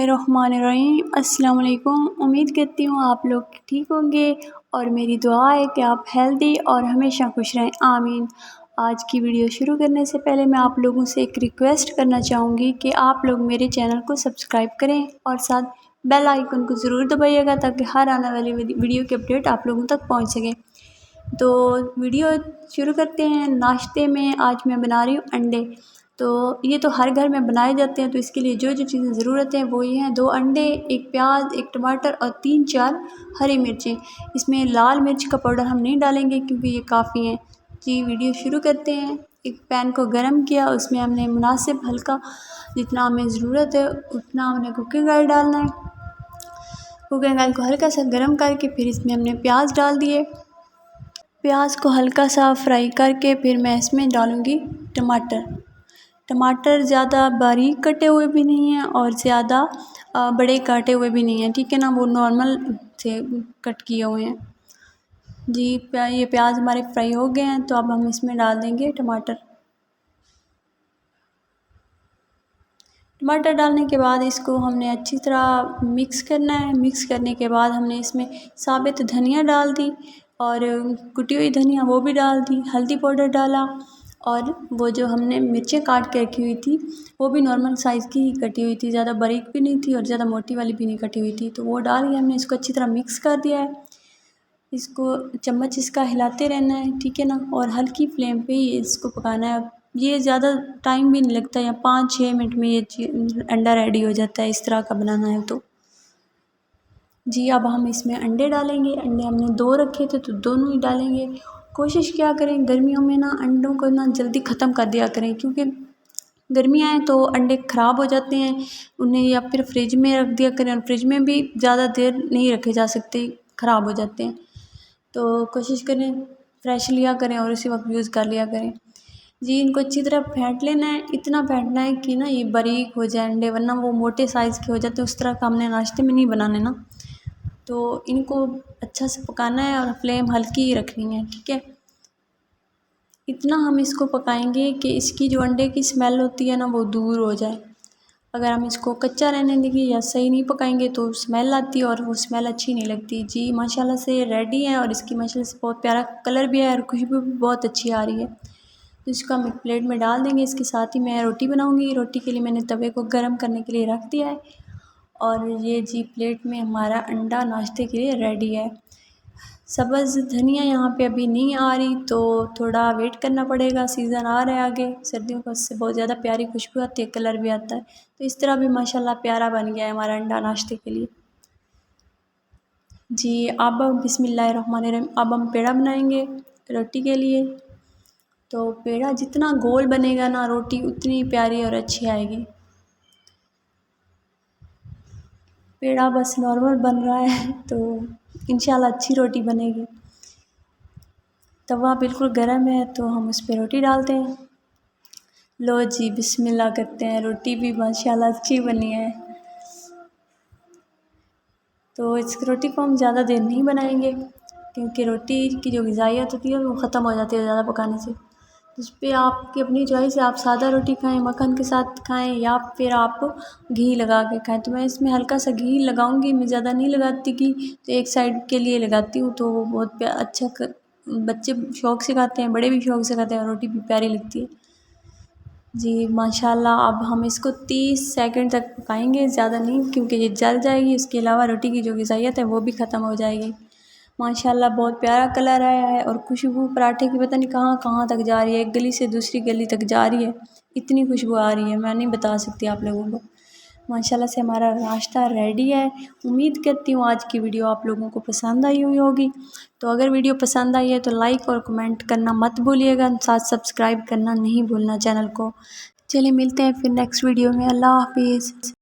बिस्मिल्लाहिर्रहमानिर्रहीम। अस्सलाम वालेकुम। उम्मीद करती हूँ आप लोग ठीक होंगे और मेरी दुआ है कि आप हेल्दी और हमेशा खुश रहें, आमीन। आज की वीडियो शुरू करने से पहले मैं आप लोगों से एक रिक्वेस्ट करना चाहूँगी कि आप लोग मेरे चैनल को सब्सक्राइब करें और साथ बेल आइकन को ज़रूर दबाइएगा ताकि हर आने वाली वीडियो की अपडेट आप लोगों तक पहुँच सके। तो वीडियो शुरू करते हैं। नाश्ते में आज मैं बना रही हूँ अंडे। तो ये तो हर घर में बनाए जाते हैं, तो इसके लिए जो जो चीज़ें ज़रूरत है वो ये हैं: 2 अंडे, 1 प्याज, 1 टमाटर और 3-4 हरी मिर्चें। इसमें लाल मिर्च का पाउडर हम नहीं डालेंगे क्योंकि ये काफ़ी है। जी वीडियो शुरू करते हैं। एक पैन को गरम किया, उसमें हमने मुनासिब हल्का जितना हमें ज़रूरत है उतना हमने कुकिंग ऑयल डालना है। कुकिंग ऑयल को हल्का सा गरम करके फिर इसमें हमने प्याज डाल दिए। प्याज को हल्का सा फ्राई करके फिर मैं इसमें डालूँगी टमाटर। टमाटर ज़्यादा बारीक कटे हुए भी नहीं हैं और ज़्यादा बड़े काटे हुए भी नहीं हैं, ठीक है ना, वो नॉर्मल से कट किए हुए हैं। जी ये प्याज हमारे फ्राई हो गए हैं, तो अब हम इसमें डाल देंगे टमाटर। टमाटर डालने के बाद इसको हमने अच्छी तरह मिक्स करना है। मिक्स करने के बाद हमने इसमें साबित धनिया डाल दी और कुटी हुई धनिया वो भी डाल दी। हल्दी पाउडर डाला और वो जो हमने मिर्चें काट के रखी हुई थी वो भी नॉर्मल साइज़ की ही कटी हुई थी, ज़्यादा बारीक भी नहीं थी और ज़्यादा मोटी वाली भी नहीं कटी हुई थी, तो वो डाल के हमने इसको अच्छी तरह मिक्स कर दिया है। इसको चम्मच इसका हिलाते रहना है, ठीक है ना, और हल्की फ्लेम पे ही इसको पकाना है। ये ज़्यादा टाइम भी नहीं लगता, या 5-6 मिनट में ये अंडा रेडी हो जाता है, इस तरह का बनाना है तो। जी अब हम इसमें अंडे डालेंगे। अंडे हमने 2 रखे थे तो दोनों ही डालेंगे। कोशिश क्या करें गर्मियों में ना अंडों को ना जल्दी ख़त्म कर दिया करें, क्योंकि गर्मियाँ हैं तो अंडे ख़राब हो जाते हैं। उन्हें या फिर फ्रिज में रख दिया करें, और फ्रिज में भी ज़्यादा देर नहीं रखे जा सकते, ख़राब हो जाते हैं। तो कोशिश करें फ्रेश लिया करें और उसी वक्त यूज़ कर लिया करें। जी इनको अच्छी तरह फेंट लेना है, इतना फेंटना है कि ना ये बारीक हो जाए अंडे, वरना वो मोटे साइज़ के हो जाते हैं। उस तरह का हमने नाश्ते में नहीं बनाने ना, तो इनको अच्छा से पकाना है और फ्लेम हल्की ही रखनी है, ठीक है। इतना हम इसको पकाएंगे कि इसकी जो अंडे की स्मेल होती है ना वो दूर हो जाए। अगर हम इसको कच्चा रहने देंगे या सही नहीं पकाएंगे तो स्मेल आती है और वो स्मेल अच्छी नहीं लगती। जी माशाल्लाह से रेडी है और इसकी माशाल्लाह से बहुत प्यारा कलर भी है और खुशबू भी बहुत अच्छी आ रही है। तो इसको हम एक प्लेट में डाल देंगे। इसके साथ ही मैं रोटी बनाऊंगी। रोटी के लिए मैंने तवे को गर्म करने के लिए रख दिया है और ये जी प्लेट में हमारा अंडा नाश्ते के लिए रेडी है। सब्ज़ धनिया यहाँ पे अभी नहीं आ रही, तो थोड़ा वेट करना पड़ेगा, सीज़न आ रहा है आगे सर्दियों का, उससे बहुत ज़्यादा प्यारी खुशबू आती है, कलर भी आता है। तो इस तरह भी माशाल्लाह प्यारा बन गया है हमारा अंडा नाश्ते के लिए। जी अब बिस्मिल्लाहिर्रहमानिर्रहीम, अब हम पेड़ा बनाएंगे रोटी के लिए। तो पेड़ा जितना गोल बनेगा ना रोटी उतनी प्यारी और अच्छी आएगी। पेड़ा बस नॉर्मल बन रहा है तो इंशाल्लाह अच्छी रोटी बनेगी। तवा बिल्कुल गर्म है तो हम उस पर रोटी डालते हैं। लो जी बिस्मिल्लाह करते हैं। रोटी भी माशाल्लाह अच्छी बनी है। तो इस रोटी को हम ज़्यादा देर नहीं बनाएंगे क्योंकि रोटी की जो ग़िज़ाइयत होती है वो ख़त्म हो जाती है ज़्यादा पकाने से। इस पर आपकी अपनी चॉइस है, आप सादा रोटी खाएं, मक्खन के साथ खाएं या फिर आप घी लगा के खाएं। तो मैं इसमें हल्का सा घी लगाऊंगी, मैं ज़्यादा नहीं लगाती घी, तो एक साइड के लिए लगाती हूँ, तो वो बहुत अच्छा बच्चे शौक़ से खाते हैं, बड़े भी शौक़ से खाते हैं और रोटी भी प्यारी लगती है। जी माशाल्लाह अब हम इसको 30 सेकंड तक पकाएंगे, ज़्यादा नहीं, क्योंकि ये जल जाएगी। इसके अलावा रोटी की जो ग़िज़ाइयत है वो भी ख़त्म हो जाएगी। माशाल्लाह बहुत प्यारा कलर आया है और खुशबू पराठे की पता नहीं कहाँ कहाँ तक जा रही है, एक गली से दूसरी गली तक जा रही है, इतनी खुशबू आ रही है, मैं नहीं बता सकती आप लोगों को। माशाल्लाह से हमारा नाश्ता रेडी है। उम्मीद करती हूँ आज की वीडियो आप लोगों को पसंद आई हुई होगी। तो अगर वीडियो पसंद आई है तो लाइक और कमेंट करना मत भूलिएगा, साथ सब्सक्राइब करना नहीं भूलना चैनल को। चलिए मिलते हैं फिर नेक्स्ट वीडियो में। अल्लाह हाफिज़।